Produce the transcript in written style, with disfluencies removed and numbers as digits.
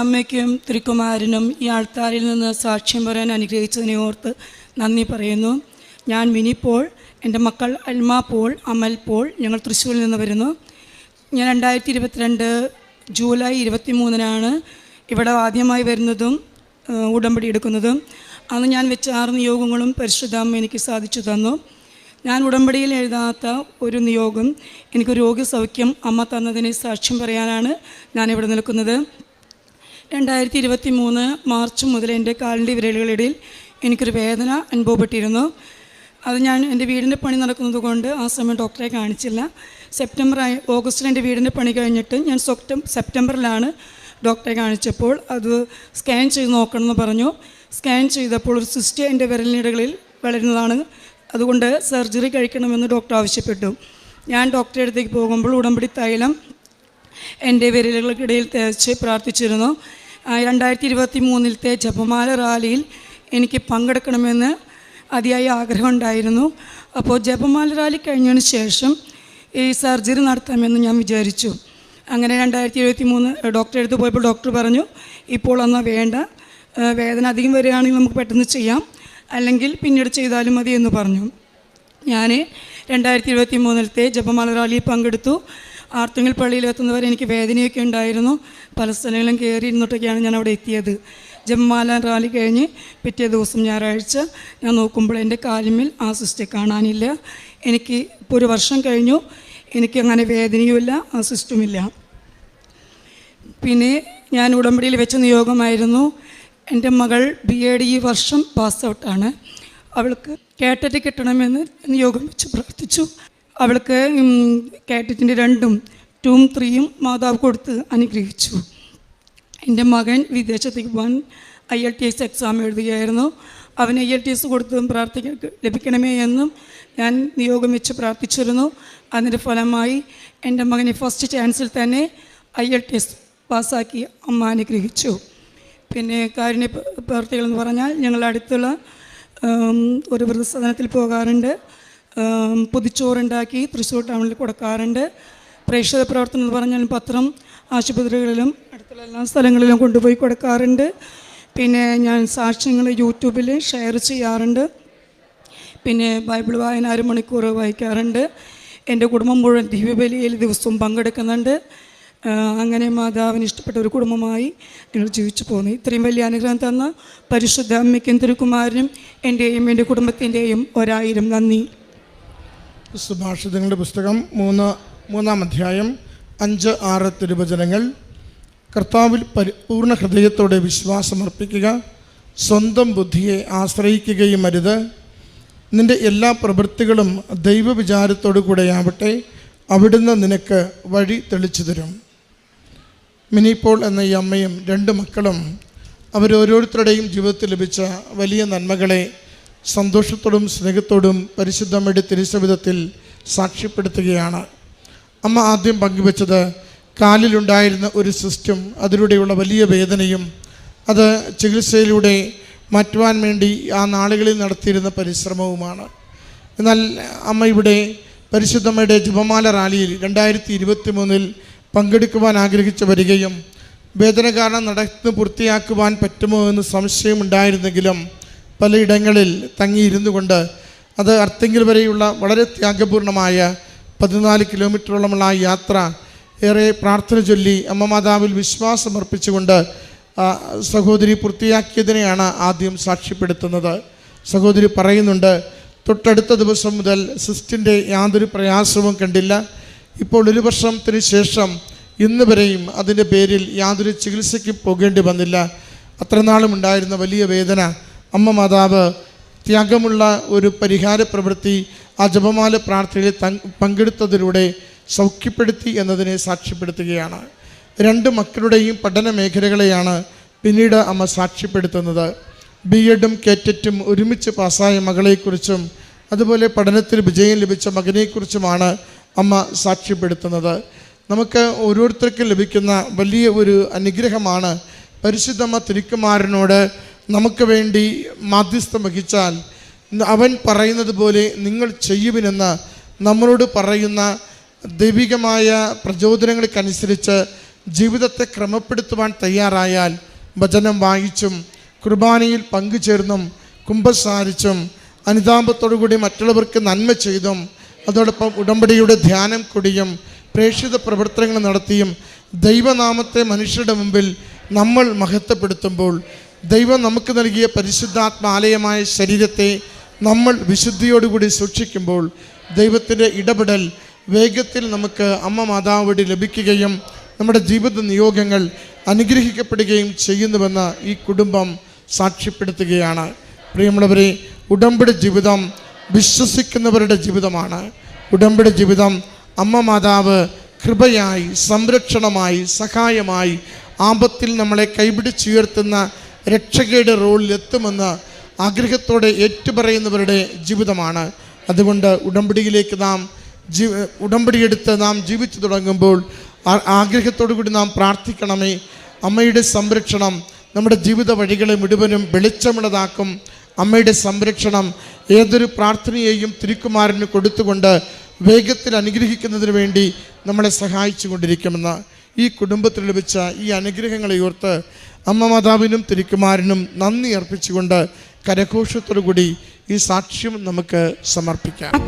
അമ്മയ്ക്കും തിരുക്കുമാരനും ഈ ആൾത്താരിൽ നിന്ന് സാക്ഷ്യം പറയാൻ അനുഗ്രഹിച്ചതിനെ ഓർത്ത് നന്ദി പറയുന്നു. ഞാൻ മിനി പോൾ, എൻ്റെ മക്കൾ അൽമ പോൾ, അമൽ പോൾ. ഞങ്ങൾ തൃശ്ശൂരിൽ നിന്ന് വരുന്നു. ഞാൻ 2022 ജൂലൈ 23 ഇവിടെ ആദ്യമായി വരുന്നതും ഉടമ്പടി എടുക്കുന്നതും. അന്ന് ഞാൻ വെച്ച 6 നിയോഗങ്ങളും പരിശുദ്ധ അമ്മ എനിക്ക് സാധിച്ചു തന്നു. ഞാൻ ഉടമ്പടിയിൽ എഴുതാത്ത ഒരു നിയോഗം, എനിക്ക് രോഗസൗഖ്യം അമ്മ തന്നതിനെ സാക്ഷ്യം പറയാനാണ് ഞാനിവിടെ നിൽക്കുന്നത്. 2023 മാർച്ച് മുതൽ എൻ്റെ കാലിൻ്റെ വിരലുകളിടയിൽ എനിക്കൊരു വേദന അനുഭവപ്പെട്ടിരുന്നു. അത് ഞാൻ എൻ്റെ വീടിൻ്റെ പണി നടക്കുന്നത് കൊണ്ട് ആ സമയം ഡോക്ടറെ കാണിച്ചില്ല. ഓഗസ്റ്റിൽ എൻ്റെ വീടിൻ്റെ പണി കഴിഞ്ഞിട്ട് ഞാൻ സെപ്റ്റംബറിലാണ് ഡോക്ടറെ കാണിച്ചപ്പോൾ അത് സ്കാൻ ചെയ്ത് നോക്കണമെന്ന് പറഞ്ഞു. സ്കാൻ ചെയ്തപ്പോൾ ഒരു സിസ്റ്റ് എൻ്റെ വിരലിനിടകളിൽ വളരുന്നതാണ്, അതുകൊണ്ട് സർജറി കഴിക്കണമെന്ന് ഡോക്ടർ ആവശ്യപ്പെട്ടു. ഞാൻ ഡോക്ടറെ അടുത്തേക്ക് പോകുമ്പോൾ ഉടമ്പടി തൈലം എൻ്റെ വിരലുകൾക്കിടയിൽ തേച്ച് പ്രാർത്ഥിച്ചിരുന്നു. 2023 ജപമാല റാലിയിൽ എനിക്ക് പങ്കെടുക്കണമെന്ന് അതിയായ ആഗ്രഹം ഉണ്ടായിരുന്നു. അപ്പോൾ ജപമാല റാലി കഴിഞ്ഞതിന് ശേഷം ഈ സർജറി നടത്താമെന്ന് ഞാൻ വിചാരിച്ചു. അങ്ങനെ 2023 ഡോക്ടറെ അടുത്ത് പോയപ്പോൾ ഡോക്ടർ പറഞ്ഞു, ഇപ്പോൾ എന്നാൽ വേണ്ട, വേദന അധികം വരികയാണെങ്കിൽ നമുക്ക് പെട്ടെന്ന് ചെയ്യാം, അല്ലെങ്കിൽ പിന്നീട് ചെയ്താലും മതി എന്ന് പറഞ്ഞു. ഞാൻ 2023 ജപമാല റാലിയിൽ പങ്കെടുത്തു. ആർത്തുങ്കൽ പള്ളിയിൽ എത്തുന്നവരെ എനിക്ക് വേദനയൊക്കെ ഉണ്ടായിരുന്നു. പല സ്ഥലങ്ങളും കയറി ഇരുന്നിട്ടൊക്കെയാണ് ഞാൻ അവിടെ എത്തിയത്. ജപമാല റാലി കഴിഞ്ഞ് പിറ്റേ ദിവസം ഞായറാഴ്ച ഞാൻ നോക്കുമ്പോൾ എൻ്റെ കാലിന്മേൽ ആ സിസ്റ്റെ കാണാനില്ല. എനിക്ക് ഇപ്പോൾ 1 വർഷം കഴിഞ്ഞു, എനിക്കങ്ങനെ വേദനയുമില്ല, ആ സിസ്റ്റുമില്ല. പിന്നെ ഞാൻ ഉടമ്പടിയിൽ വെച്ച നിയോഗമായിരുന്നു, എൻ്റെ മകൾ BEd ഈ വർഷം പാസ് ഔട്ടാണ്. അവൾക്ക് കേട്ടറ്റ് കിട്ടണമെന്ന് നിയോഗം വെച്ച് പ്രാർത്ഥിച്ചു. അവൾക്ക് കേട്ടറ്റിൻ്റെ 2ഉം 2ഉം 3ഉം മാതാവ് കൊടുത്ത് അനുഗ്രഹിച്ചു. എൻ്റെ മകൻ വിദേശത്തേക്ക് പോകാൻ IELTS എക്സാം എഴുതുകയായിരുന്നു. അവന് IELTS കൊടുത്തും ലഭിക്കണമേ എന്നും ഞാൻ നിയോഗം വെച്ച് പ്രാർത്ഥിച്ചിരുന്നു. അതിൻ്റെ ഫലമായി എൻ്റെ മകനെ ഫസ്റ്റ് ചാൻസിൽ തന്നെ IELTS പാസ്സാക്കി അമ്മ അനുഗ്രഹിച്ചു. പിന്നെ കാരുണ്യ പ്രവർത്തികളെന്ന് പറഞ്ഞാൽ ഞങ്ങളുടെ അടുത്തുള്ള ഒരു വൃദ്ധസദനത്തിൽ പോകാറുണ്ട്. പൊതിച്ചോറുണ്ടാക്കി തൃശ്ശൂർ ടൗണിൽ കൊടുക്കാറുണ്ട്. പ്രേക്ഷിത പ്രവർത്തനം എന്ന് പറഞ്ഞാൽ പത്രം ആശുപത്രികളിലും അടുത്തുള്ള എല്ലാ സ്ഥലങ്ങളിലും കൊണ്ടുപോയി കൊടുക്കാറുണ്ട്. പിന്നെ ഞാൻ സാക്ഷ്യങ്ങൾ യൂട്യൂബിൽ ഷെയർ ചെയ്യാറുണ്ട്. പിന്നെ ബൈബിൾ വായന 1 മണിക്കൂർ വായിക്കാറുണ്ട്. എൻ്റെ കുടുംബം മുഴുവൻ ദിവ്യബലിയിൽ ദിവസവും പങ്കെടുക്കുന്നുണ്ട്. അങ്ങനെ മാതാവിന് ഇഷ്ടപ്പെട്ട ഒരു കുടുംബമായി ഞങ്ങൾ ജീവിച്ചു പോകുന്നു. ഇത്രയും വലിയ അനുഗ്രഹം തന്ന പരിശുദ്ധ അമ്മയ്ക്കും തിരുക്കുമാരനും എൻ്റെയും എൻ്റെ കുടുംബത്തിൻ്റെയും 1000 നന്ദി. സുഭാഷിതങ്ങളുടെ പുസ്തകം 3-ാം അധ്യായം 5-6 തിരുവചനങ്ങൾ. കർത്താവിൽ പൂർണ്ണ ഹൃദയത്തോടെ വിശ്വാസമർപ്പിക്കുക, സ്വന്തം ബുദ്ധിയെ ആശ്രയിക്കുകയും അരുത്. നിൻ്റെ എല്ലാ പ്രവൃത്തികളും ദൈവവിചാരത്തോടു കൂടെയാവട്ടെ, അവിടുന്ന് നിനക്ക് വഴി തെളിച്ചു തരും. മിനി പോൾ എന്ന ഈ അമ്മയും 2 മക്കളും അവരോരോരുത്തരുടെയും ജീവിതത്തിൽ ലഭിച്ച വലിയ നന്മകളെ സന്തോഷത്തോടും സ്നേഹത്തോടും പരിശുദ്ധമ്മയുടെ തിരുസവിധത്തിൽ സാക്ഷ്യപ്പെടുത്തുകയാണ്. അമ്മ ആദ്യം പങ്കുവെച്ചത് കാലിലുണ്ടായിരുന്ന ഒരു സിസ്റ്റും അതിലൂടെയുള്ള വലിയ വേദനയും അത് ചികിത്സയിലൂടെ മാറ്റുവാൻ വേണ്ടി ആ നാളുകളിൽ നടത്തിയിരുന്ന പരിശ്രമവുമാണ്. എന്നാൽ അമ്മ ഇവിടെ പരിശുദ്ധമ്മയുടെ ജപമാല റാലിയിൽ 2023 പങ്കെടുക്കുവാൻ ആഗ്രഹിച്ചു വരികയും വേദന കാരണം നടന്ന് പൂർത്തിയാക്കുവാൻ പറ്റുമോ എന്ന് സംശയമുണ്ടായിരുന്നെങ്കിലും പലയിടങ്ങളിൽ തങ്ങിയിരുന്നു കൊണ്ട് അത് അർത്തിങ്കൽ വരെയുള്ള വളരെ ത്യാഗപൂർണമായ 14 കിലോമീറ്ററോളമുള്ള ആ യാത്ര ഏറെ പ്രാർത്ഥന ചൊല്ലി അമ്മ മാതാവിൽ വിശ്വാസമർപ്പിച്ചുകൊണ്ട് സഹോദരി പൂർത്തിയാക്കിയതിനെയാണ് ആദ്യം സാക്ഷ്യപ്പെടുത്തുന്നത്. സഹോദരി പറയുന്നുണ്ട്, തൊട്ടടുത്ത ദിവസം മുതൽ സിസ്റ്റിൻ്റെ യാതൊരു പ്രയാസവും കണ്ടില്ല. ഇപ്പോൾ 1 വർഷത്തിന് ശേഷം ഇന്ന് വരെയും അതിൻ്റെ പേരിൽ യാതൊരു ചികിത്സയ്ക്കും പോകേണ്ടി വന്നില്ല. അത്ര നാളും ഉണ്ടായിരുന്ന വലിയ വേദന അമ്മ മാതാവ് ത്യാഗമുള്ള ഒരു പരിഹാര പ്രവൃത്തി ആ ജപമാല പ്രാർത്ഥനയിൽ പങ്കെടുത്തതിലൂടെ സൗഖ്യപ്പെടുത്തി എന്നതിനെ സാക്ഷ്യപ്പെടുത്തുകയാണ്. 2 മക്കളുടെയും പഠന മേഖലകളെയാണ് പിന്നീട് അമ്മ സാക്ഷ്യപ്പെടുത്തുന്നത്. BEdും കേറ്ററ്റും ഒരുമിച്ച് പാസ്സായ മകളെക്കുറിച്ചും അതുപോലെ പഠനത്തിൽ വിജയം ലഭിച്ച മകനെക്കുറിച്ചുമാണ് അമ്മ സാക്ഷ്യപ്പെടുത്തുന്നത്. നമുക്ക് ഓരോരുത്തർക്കും ലഭിക്കുന്ന വലിയ ഒരു അനുഗ്രഹമാണ് പരിശുദ്ധമ്മ തിരുക്കുമാരനോട് നമുക്ക് വേണ്ടി മാധ്യസ്ഥം വഹിച്ചാൽ അവൻ പറയുന്നത് പോലെ നിങ്ങൾ ചെയ്യുവിനെന്ന് നമ്മളോട് പറയുന്ന ദൈവികമായ പ്രചോദനങ്ങൾക്കനുസരിച്ച് ജീവിതത്തെ ക്രമപ്പെടുത്തുവാൻ തയ്യാറായാൽ വചനം വായിച്ചും കുർബാനയിൽ പങ്കുചേർന്നും കുമ്പസാരിച്ചും അനുതാപത്തോടുകൂടി മറ്റുള്ളവർക്ക് നന്മ ചെയ്തും അതോടൊപ്പം ഉടമ്പടിയുടെ ധ്യാനം കൂടിയും പ്രേക്ഷിത പ്രവർത്തനങ്ങൾ നടത്തിയും ദൈവനാമത്തെ മനുഷ്യരുടെ മുമ്പിൽ നമ്മൾ മഹത്വപ്പെടുത്തുമ്പോൾ ദൈവം നമുക്ക് നൽകിയ പരിശുദ്ധാത്മാലയമായ ശരീരത്തെ നമ്മൾ വിശുദ്ധിയോടുകൂടി സൂക്ഷിക്കുമ്പോൾ ദൈവത്തിൻ്റെ ഇടപെടൽ വേഗത്തിൽ നമുക്ക് അമ്മ മാതാവ് വഴി ലഭിക്കുകയും നമ്മുടെ ജീവിത നിയോഗങ്ങൾ അനുഗ്രഹിക്കപ്പെടുകയും ചെയ്യുന്നുവെന്ന് ഈ കുടുംബം സാക്ഷ്യപ്പെടുത്തുകയാണ്. പ്രിയമുള്ളവരെ, ഉടമ്പടി ജീവിതം വിശ്വസിക്കുന്നവരുടെ ജീവിതമാണ്. ഉടമ്പടി ജീവിതം അമ്മ മാതാവ് കൃപയായി, സംരക്ഷണമായി, സഹായമായി, ആപത്തിൽ നമ്മളെ കൈപിടിച്ചുയർത്തുന്ന രക്ഷകയുടെ റോളിലെത്തുമെന്ന് ആഗ്രഹത്തോടെ ഏറ്റുപറയുന്നവരുടെ ജീവിതമാണ്. അതുകൊണ്ട് ഉടമ്പടിയിലേക്ക് ഉടമ്പടിയെടുത്ത് നാം ജീവിച്ചു തുടങ്ങുമ്പോൾ ആഗ്രഹത്തോടു കൂടി നാം പ്രാർത്ഥിക്കണമേ. അമ്മയുടെ സംരക്ഷണം നമ്മുടെ ജീവിത വഴികളെ മുഴുവനും വെളിച്ചമുള്ളതാക്കും. അമ്മയുടെ സംരക്ഷണം ഏതൊരു പ്രാർത്ഥനയെയും തിരുക്കുമാരന് കൊടുത്തുകൊണ്ട് വേഗത്തിൽ അനുഗ്രഹിക്കുന്നതിന് വേണ്ടി നമ്മളെ സഹായിച്ചു കൊണ്ടിരിക്കുമെന്ന് ഈ കുടുംബത്തിൽ ലഭിച്ച ഈ അനുഗ്രഹങ്ങളെ ഓർത്ത് അമ്മ മാതാവിനും തിരുക്കുമാരനും നന്ദി അർപ്പിച്ചുകൊണ്ട് കരഘോഷത്തോടു കൂടി ഈ സാക്ഷ്യം നമുക്ക് സമർപ്പിക്കാം.